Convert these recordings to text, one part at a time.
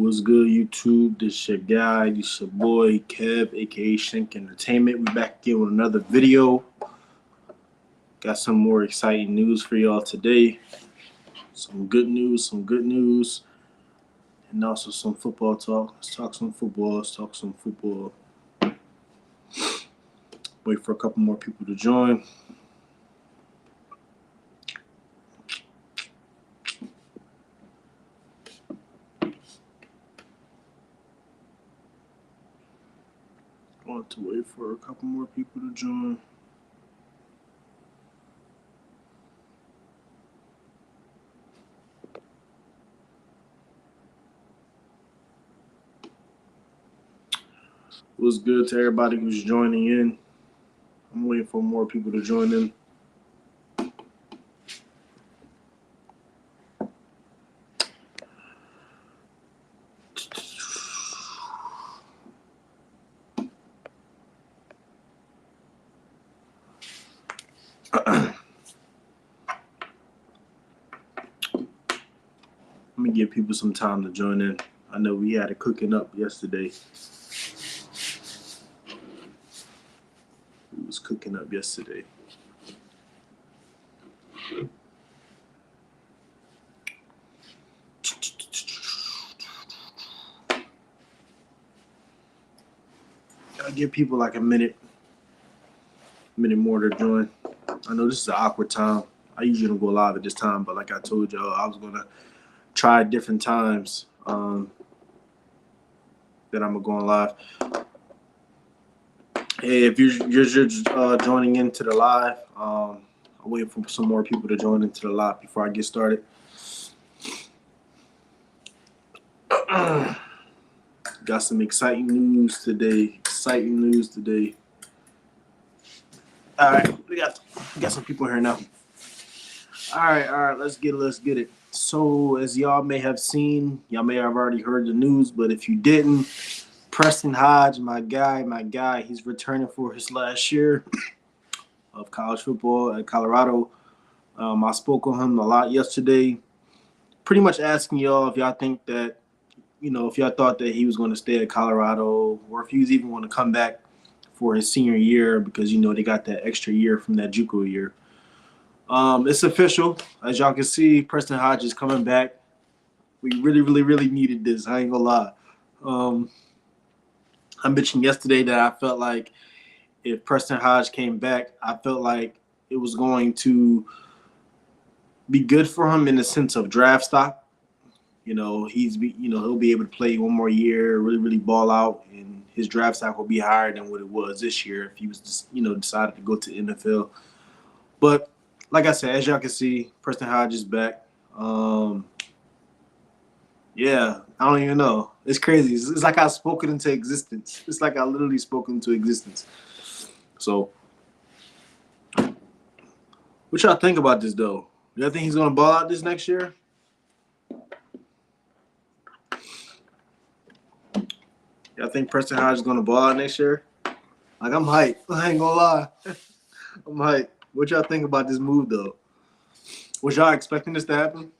What's good, YouTube? This your guy, this your boy, Kev, aka Shank Entertainment. We back again with another video. Got some more exciting news for y'all today. Some good news, and also some football talk. Let's talk some football. Wait for a couple more people to join. Want to wait for a couple more people to join. What's good to everybody who's joining in? I'm waiting for more people to join in. Let me give people some time to join in. I know we had it cooking up yesterday. It was cooking up yesterday. I'll give people like a minute more to join. I know this is an awkward time. I usually don't go live at this time, but like I told y'all, I was gonna try different times that I'm gonna go on live. Hey, if you're just joining into the live, I'm waiting for some more people to join into the live before I get started. Got some exciting news today. All right, we got some people here now. All right, let's get it. So, as y'all may have seen, y'all may have already heard the news, but if you didn't, Preston Hodge, my guy, he's returning for his last year of college football at Colorado. I spoke on him a lot yesterday, pretty much asking y'all if y'all think that, if y'all thought that he was going to stay at Colorado or if he was even going to come back for his senior year because, they got that extra year from that JUCO year. It's official. As y'all can see, Preston Hodge is coming back. We really needed this. I ain't gonna lie. I mentioned yesterday that I felt like if Preston Hodge came back, I felt like it was going to be good for him in the sense of draft stock. He'll be able to play one more year, really ball out, and his draft stock will be higher than what it was this year if he was just, decided to go to the NFL. But like I said, as y'all can see, Preston Hodge is back. Yeah, I don't even know. It's crazy. It's like I spoke it into existence. It's like I literally spoke into existence. So, what y'all think about this, though? Y'all think he's going to ball out this next year? Y'all think Preston Hodge is going to ball out next year? Like, I'm hyped. I ain't going to lie. I'm hyped. What y'all think about this move, though? Was y'all expecting this to happen?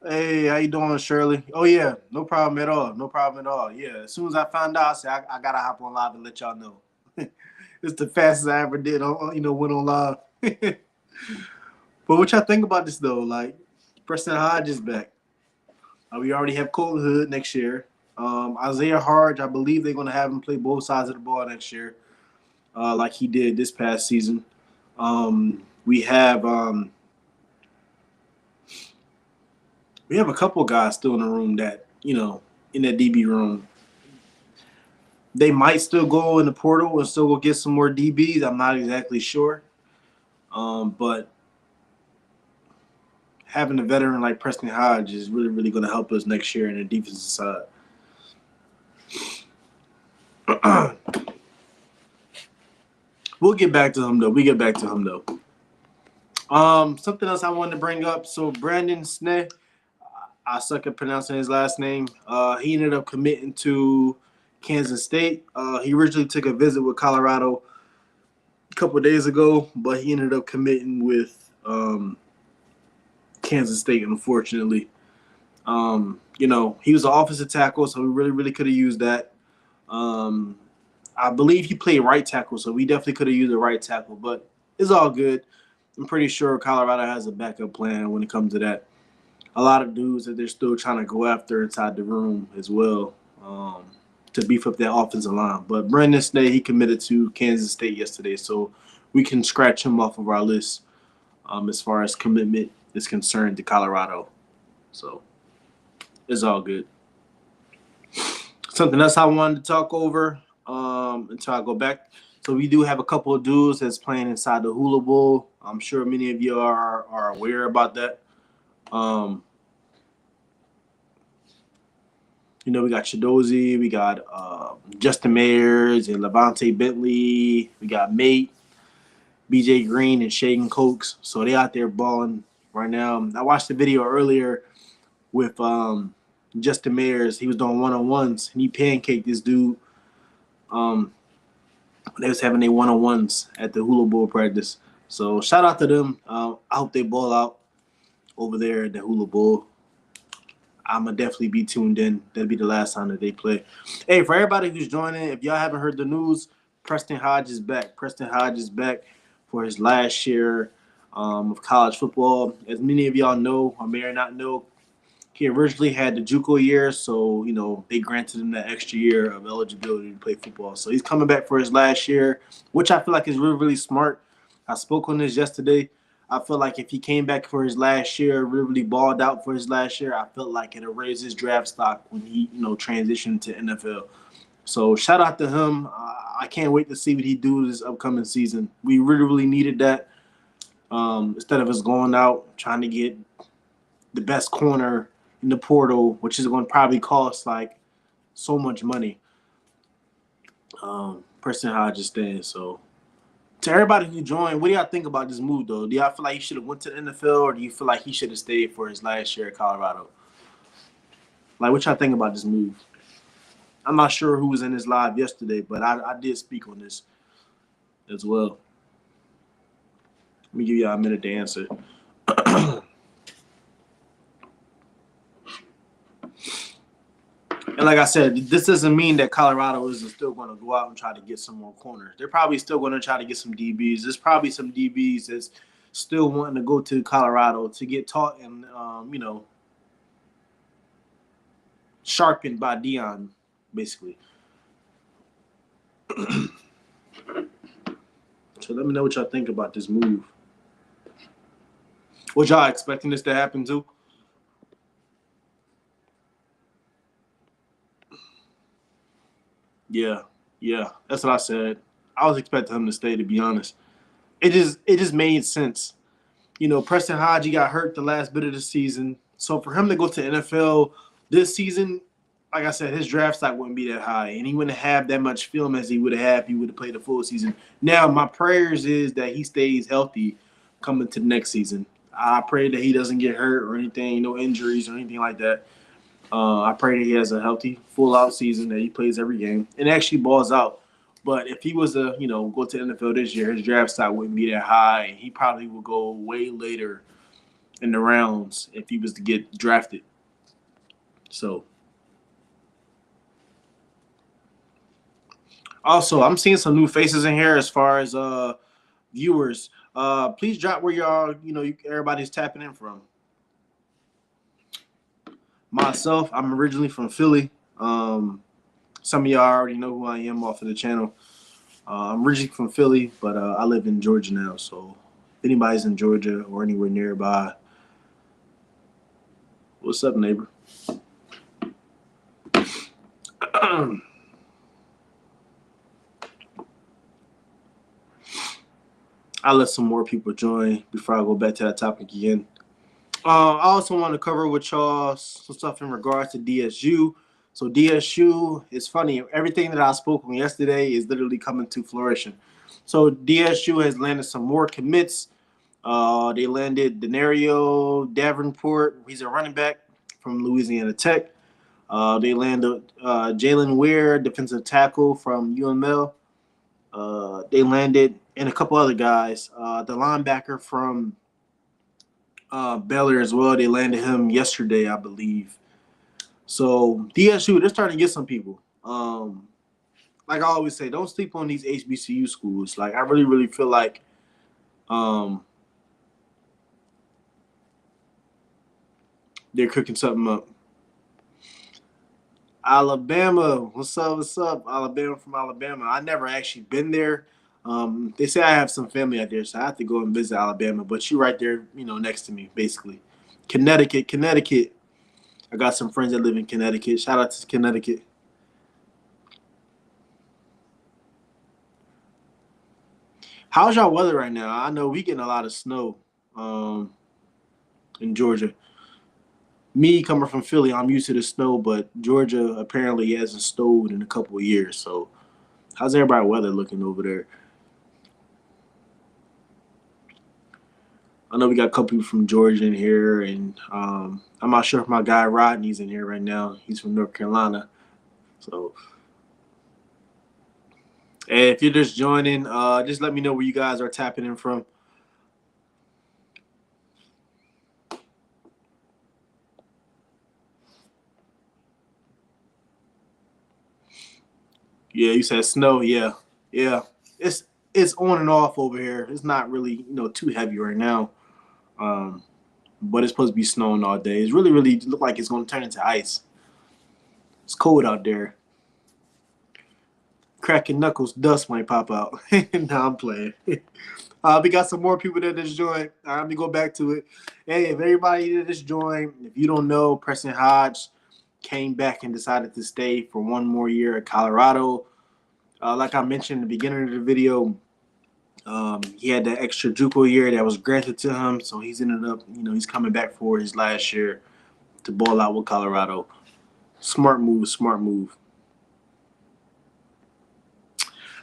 Hey, how you doing, Shirley? Oh, yeah, no problem at all. Yeah, as soon as I found out, I said, I got to hop on live and let y'all know. It's the fastest I ever did, went on live. But what y'all think about this, though? Like, Preston Hodge is back. We already have Colton Hood next year. Isaiah Hodge, I believe they're going to have him play both sides of the ball next year, like he did this past season. We have a couple guys still in the room that, in that DB room. They might still go in the portal and still go get some more DBs. I'm not exactly sure. But having a veteran like Preston Hodge is really going to help us next year in the defensive side. We'll get back to him, though. Something else I wanted to bring up. So Brandon Sneh, I suck at pronouncing his last name. He ended up committing to Kansas State. He originally took a visit with Colorado a couple of days ago, but he ended up committing with Kansas State, unfortunately. He was an offensive tackle, so we really could have used that. I believe he played right tackle, so we definitely could have used a right tackle, but it's all good. I'm pretty sure Colorado has a backup plan when it comes to that. A lot of dudes that they're still trying to go after inside the room as well to beef up that offensive line. But Brendan Snee, he committed to Kansas State yesterday, so we can scratch him off of our list as far as commitment is concerned to Colorado. So it's all good. Something else I wanted to talk over until I go back. So we do have a couple of dudes that's playing inside the Hula Bowl. I'm sure many of you are aware about that. We got Chidozie, we got Justin Mayers and Levante Bentley. We got Mate, BJ Green, and Shaden Cokes. So they out there balling right now. I watched the video earlier with Justin Mayers. He was doing one-on-ones, and he pancaked this dude. They was having their one-on-ones at the Hula Bowl practice. So shout out to them. I hope they ball out over there at the Hula Bowl. I'm going to definitely be tuned in. That'll be the last time that they play. Hey, for everybody who's joining, if y'all haven't heard the news, Preston Hodge is back. Preston Hodge is back for his last year of college football. As many of y'all know or may or not know, he originally had the JUCO year, so, they granted him that extra year of eligibility to play football. So he's coming back for his last year, which I feel like is really smart. I spoke on this yesterday. I feel like if he came back for his last year, really balled out for his last year, I felt like it'll raise his draft stock when he, transitioned to NFL. So shout out to him. I can't wait to see what he do this upcoming season. We really needed that. Instead of us going out trying to get the best corner in the portal, which is going to probably cost like so much money. Preston Hodge is staying. So to everybody who joined, what do y'all think about this move, though? Do y'all feel like he should have went to the NFL, or do you feel like he should have stayed for his last year at Colorado? Like, what y'all think about this move? I'm not sure who was in this live yesterday, but I did speak on this as well. Let me give y'all a minute to answer. And like I said, this doesn't mean that Colorado isn't still going to go out and try to get some more corners. They're probably still going to try to get some DBs. There's probably some DBs that's still wanting to go to Colorado to get taught and, sharpened by Dion, basically. So let me know what y'all think about this move. Was y'all expecting this to happen too? Yeah, that's what I said. I was expecting him to stay, to be honest. It just made sense. Preston Hodge, he got hurt the last bit of the season. So for him to go to NFL this season, like I said, his draft stock wouldn't be that high, and he wouldn't have that much film as he would have if he would have played the full season. Now, my prayers is that he stays healthy coming to the next season. I pray that he doesn't get hurt or anything, no injuries or anything like that. I pray that he has a healthy, full-out season, that he plays every game and actually balls out. But if he was to, go to the NFL this year, his draft stock wouldn't be that high. He probably would go way later in the rounds if he was to get drafted. So, also, I'm seeing some new faces in here as far as viewers. Please drop where y'all, everybody's tapping in from. Myself, I'm originally from Philly. Some of y'all already know who I am off of the channel. I'm originally from Philly, but I live in Georgia now. So if anybody's in Georgia or anywhere nearby, what's up, neighbor? I'll let some more people join before I go back to that topic again. I also want to cover with y'all some stuff in regards to DSU. So DSU, it's funny. Everything that I spoke on yesterday is literally coming to fruition. So DSU has landed some more commits. They landed Denario Davenport. He's a running back from Louisiana Tech. They landed Jalen Weir, defensive tackle from UML. They landed and a couple other guys. The linebacker from Baylor as well. They landed him yesterday, I believe. So DSU, they're starting to get some people. Like I always say, don't sleep on these HBCU schools. Like I really feel like they're cooking something up. Alabama, what's up? What's up? Alabama from Alabama. I never actually been there. They say I have some family out there, so I have to go and visit Alabama. But you right there, next to me, basically. Connecticut. I got some friends that live in Connecticut. Shout out to Connecticut. How's y'all weather right now? I know we getting a lot of snow in Georgia. Me coming from Philly, I'm used to the snow, but Georgia apparently hasn't snowed in a couple of years. So how's everybody weather looking over there? I know we got a couple people from Georgia in here, and I'm not sure if my guy Rodney's in here right now. He's from North Carolina. So if you're just joining, just let me know where you guys are tapping in from. Yeah, you said snow. Yeah. It's on and off over here. It's not really too heavy right now, but it's supposed to be snowing all day. It's really look like it's going to turn into ice. It's cold out there. Cracking knuckles, dust might pop out. Nah, I'm playing. We got some more people that just joined. Let me go back to it. Hey, if everybody that just joined, if you don't know, Preston Hodge came back and decided to stay for one more year at Colorado. Like I mentioned in the beginning of the video, he had that extra JUCO year that was granted to him, so he's ended up, he's coming back for his last year to ball out with Colorado. Smart move.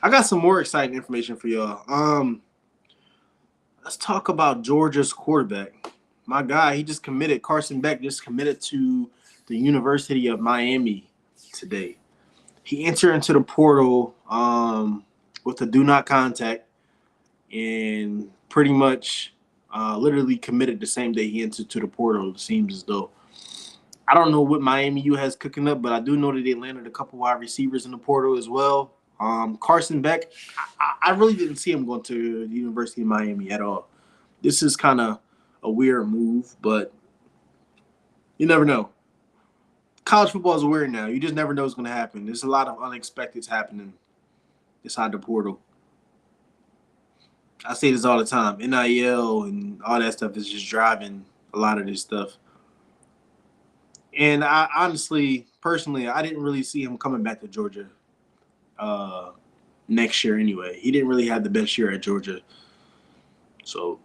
I got some more exciting information for y'all. Let's talk about Georgia's quarterback. My guy, he just committed. Carson Beck just committed to the University of Miami today. He entered into the portal with a do not contact and pretty much literally committed the same day he entered to the portal. It seems as though. I don't know what Miami U has cooking up, but I do know that they landed a couple wide receivers in the portal as well. Carson Beck, I really didn't see him going to the University of Miami at all. This is kind of a weird move, but you never know. College football is weird now. You just never know what's going to happen. There's a lot of unexpecteds happening inside the portal. I say this all the time. NIL and all that stuff is just driving a lot of this stuff. And I honestly, personally, I didn't really see him coming back to Georgia next year anyway. He didn't really have the best year at Georgia. So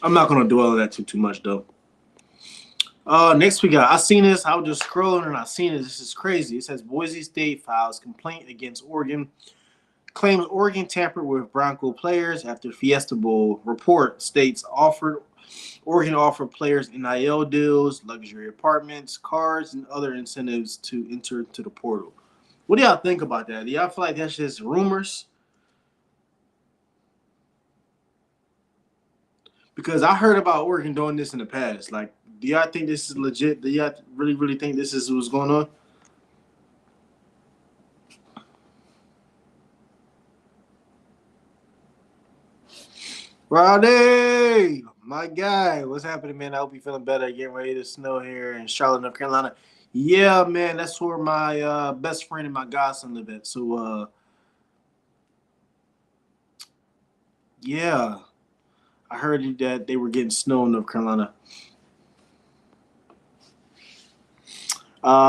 I'm not going to dwell on that too much, though. Next we got, I seen this. I was just scrolling and I seen it. This is crazy. It says Boise State files complaint against Oregon. Claims Oregon tampered with Bronco players after Fiesta Bowl. Report states Oregon offered players NIL deals, luxury apartments, cars, and other incentives to enter into the portal. What do y'all think about that? Do y'all feel like that's just rumors? Because I heard about Oregon doing this in the past. Like, do y'all think this is legit? Do y'all really think this is what's going on? Rodney, my guy, what's happening, man? I hope you're feeling better. Getting ready to snow here in Charlotte, North Carolina. Yeah, man, that's where my best friend and my godson live at. So, yeah, I heard that they were getting snow in North Carolina.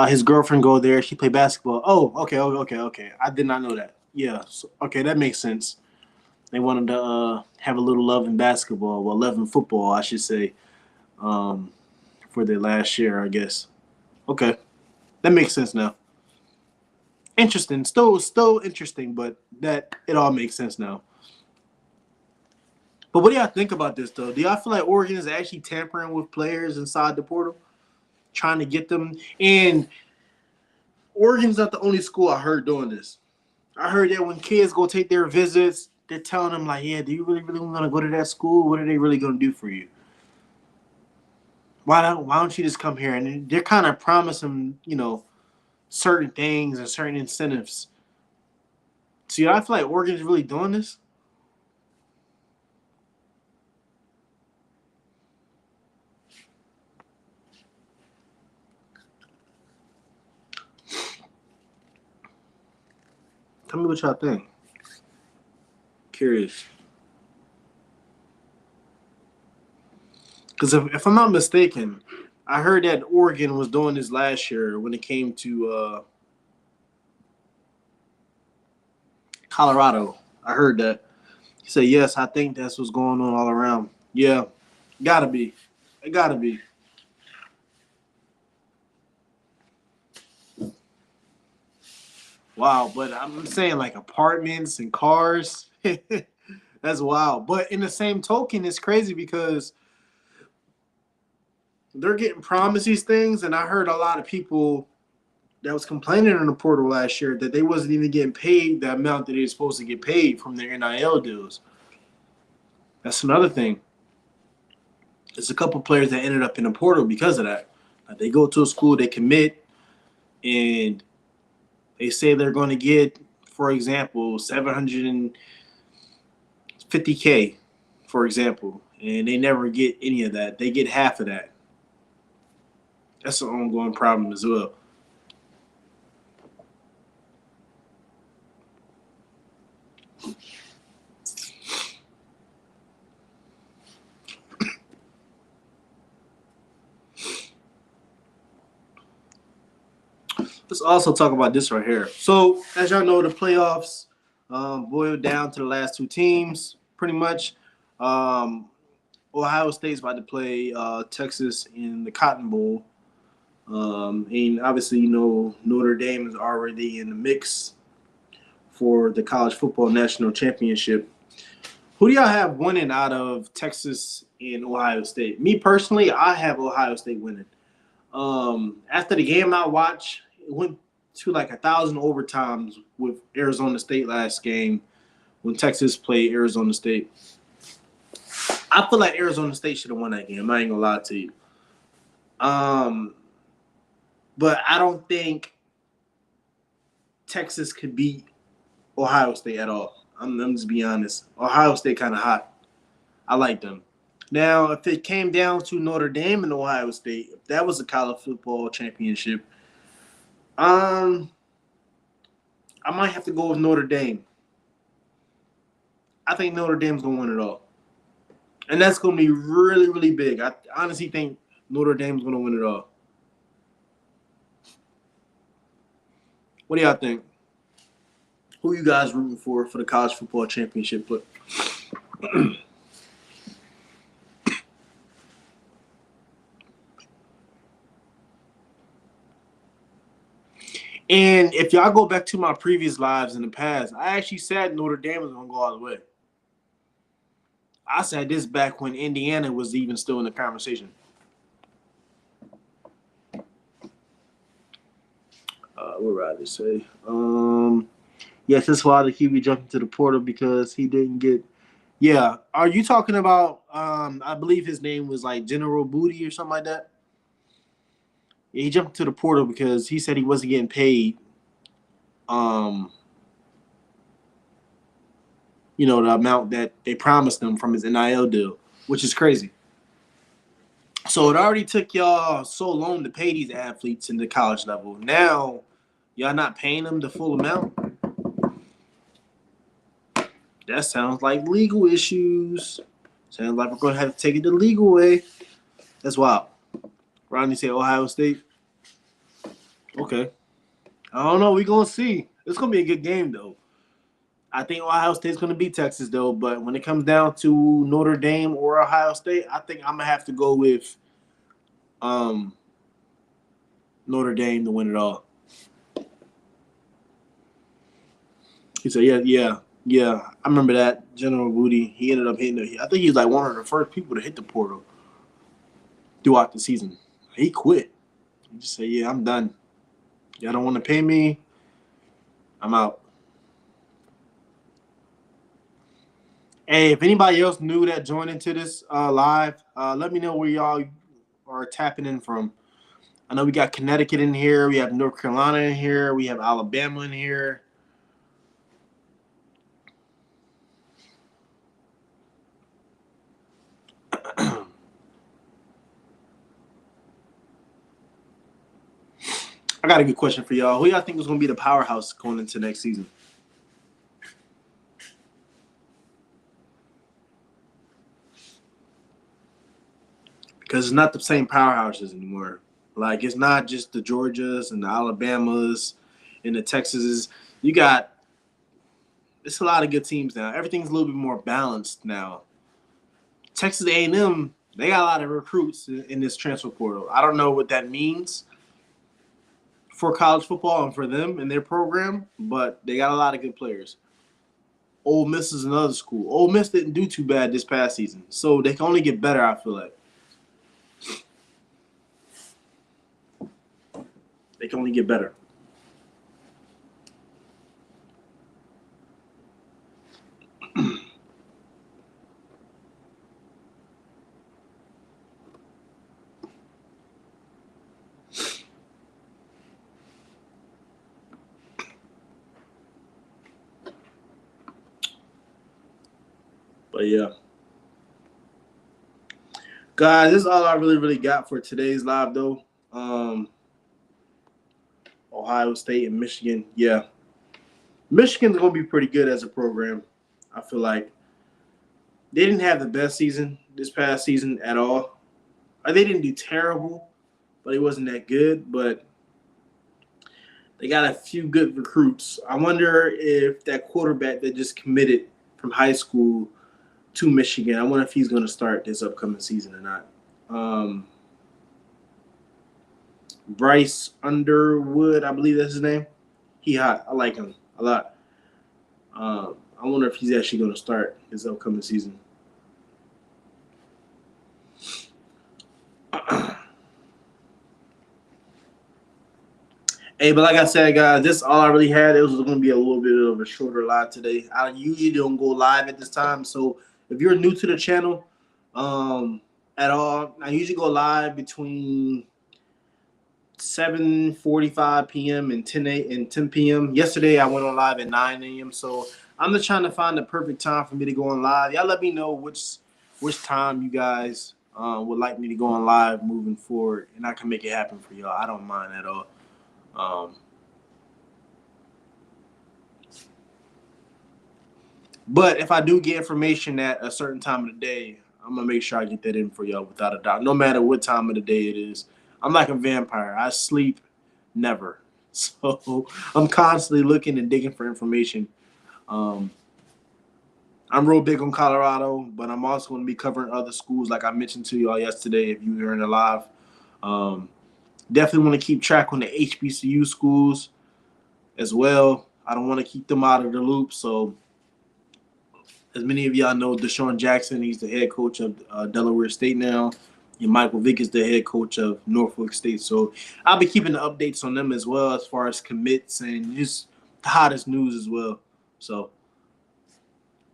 His girlfriend go there. She play basketball. Oh, okay. I did not know that. Yeah, so, okay, that makes sense. They wanted to have a little love in basketball, well, love in football, I should say, for their last year, I guess. Okay, that makes sense now. Interesting, still interesting, but that it all makes sense now. But what do y'all think about this, though? Do y'all feel like Oregon is actually tampering with players inside the portal, trying to get them? And Oregon's not the only school I heard doing this. I heard that when kids go take their visits, they're telling him like, yeah, do you really want to go to that school? What are they really going to do for you? Why don't you just come here? And they're kind of promising, certain things and certain incentives. See, I feel like Oregon's really doing this. Tell me what y'all think. Curious. Because if I'm not mistaken, I heard that Oregon was doing this last year when it came to Colorado. I heard that. He said, yes, I think that's what's going on all around. Yeah, gotta be. It gotta be. Wow, but I'm saying like apartments and cars. That's wild. But in the same token, it's crazy because they're getting promised these things, and I heard a lot of people that was complaining in the portal last year that they wasn't even getting paid the amount that they were supposed to get paid from their NIL deals. That's another thing. There's a couple players that ended up in the portal because of that. Like they go to a school, they commit, and they say they're going to get, for example, 750K, for example, and they never get any of that. They get half of that. That's an ongoing problem as well. Let's also talk about this right here. So, as y'all know, the playoffs boiled down to the last two teams, pretty much. Um, Ohio State's about to play Texas in the Cotton Bowl. And obviously, Notre Dame is already in the mix for the college football national championship. Who do y'all have winning out of Texas and Ohio State? Me personally, I have Ohio State winning. After the game I watched, it went to like 1,000 overtimes with Arizona State last game when Texas played Arizona State. I feel like Arizona State should have won that game. I ain't gonna lie to you. But I don't think Texas could beat Ohio State at all. I'm just being honest. Ohio State kind of hot. I like them. Now, if it came down to Notre Dame and Ohio State, if that was a college football championship, I might have to go with Notre Dame. I think Notre Dame's gonna win it all, and that's gonna be really, really big. I honestly think Notre Dame's gonna win it all. What do y'all think? Who you guys rooting for the college football championship? But and if y'all go back to my previous lives in the past, I actually said Notre Dame was gonna go all the way. I said this back when Indiana was even still in the conversation. What would I rather say? Yes, that's why the QB jumped into the portal because he didn't get. Yeah, are you talking about? I believe his name was like General Booty or something like that. Yeah, he jumped to the portal because he said he wasn't getting paid. Um, the amount that they promised him from his NIL deal, which is crazy. So it already took y'all so long to pay these athletes in the college level. Now, y'all not paying them the full amount? That sounds like legal issues. Sounds like we're going to have to take it the legal way. That's wild. Rodney said Ohio State. Okay. I don't know. We're going to see. It's going to be a good game, though. I think Ohio State's going to beat Texas, though. But when it comes down to Notre Dame or Ohio State, I think I'm going to have to go with Notre Dame to win it all. He said, yeah. I remember that. General Booty, he ended up hitting it. I think he was like one of the first people to hit the portal throughout the season. He quit. He just said, yeah, I'm done. Y'all don't want to pay me. I'm out. Hey, if anybody else new that joined into this live, let me know where y'all are tapping in from. I know we got Connecticut in here, we have North Carolina in here, we have Alabama in here. I got a good question for y'all. Who y'all think is going to be the powerhouse going into next season? Because it's not the same powerhouses anymore. Like, it's not just the Georgias and the Alabamas and the Texases. You got it's a lot of good teams now. Everything's a little bit more balanced now. Texas A&M, they got a lot of recruits in this transfer portal. I don't know what that means for college football and for them and their program, but they got a lot of good players. Ole Miss is another school. Ole Miss didn't do too bad this past season, so they can only get better, I feel like. They can only get better. But yeah. Guys, this is all I really got for today's live, though. Ohio State and Michigan. Yeah. Michigan's going to be pretty good as a program. I feel like they didn't have the best season this past season at all. They didn't do terrible, but it wasn't that good. But they got a few good recruits. I wonder if that quarterback that just committed from high school to Michigan, I wonder if he's going to start this upcoming season or not. Bryce Underwood, I believe that's his name. He hot. I like him a lot. I wonder if he's actually going to start this upcoming season. Hey, but like I said, guys, this is all I really had. It was going to be a little bit of a shorter live today. I usually don't go live at this time, so if you're new to the channel at all, I usually go live between 7:45 p.m. and 10 p.m. Yesterday, I went on live at 9 a.m., so I'm just trying to find the perfect time for me to go on live. Y'all let me know which time you guys would like me to go on live moving forward, and I can make it happen for y'all. I don't mind at all. But if I do get information at a certain time of the day, I'm gonna make sure I get that in for y'all without a doubt. No matter what time of the day it is, I'm like a vampire. I sleep never, so I'm constantly looking and digging for information. I'm real big on Colorado, but I'm also going to be covering other schools, like I mentioned to y'all yesterday. If you were in the live, definitely want to keep track on the HBCU schools as well. I don't want to keep them out of the loop. So, as many of y'all know, Deshaun Jackson, he's the head coach of Delaware State now. And Michael Vick is the head coach of Norfolk State. So, I'll be keeping the updates on them as well as far as commits and just the hottest news as well. So,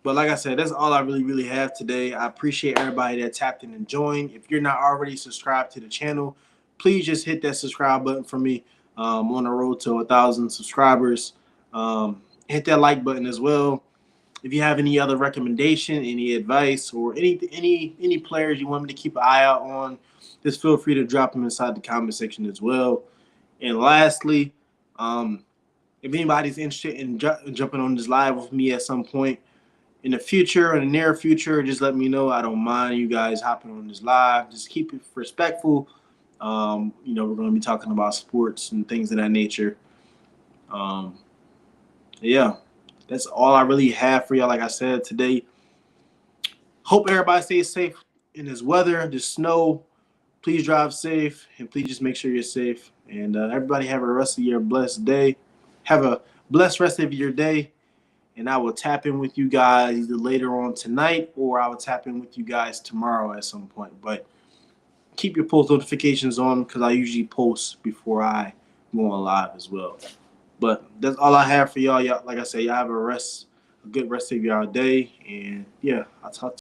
but like I said, that's all I really have today. I appreciate everybody that tapped in and joined. If you're not already subscribed to the channel, please just hit that subscribe button for me. On the road to 1,000 subscribers. Hit that like button as well. If you have any other recommendation, any advice, or any players you want me to keep an eye out on, just feel free to drop them inside the comment section as well. And lastly, if anybody's interested in jumping on this live with me at some point in the future, in the near future, just let me know. I don't mind you guys hopping on this live. Just keep it respectful. We're going to be talking about sports and things of that nature. Yeah, that's all I really have for y'all. Like I said today, hope everybody stays safe in this weather, this snow. Please drive safe, and please just make sure you're safe. And everybody have a rest of your blessed day. Have a blessed rest of your day. And I will tap in with you guys either later on tonight or I will tap in with you guys tomorrow at some point. But keep your post notifications on because I usually post before I go on live as well. But that's all I have for y'all. Like I said, y'all have a rest a good rest of y'all day. And yeah, I'll talk to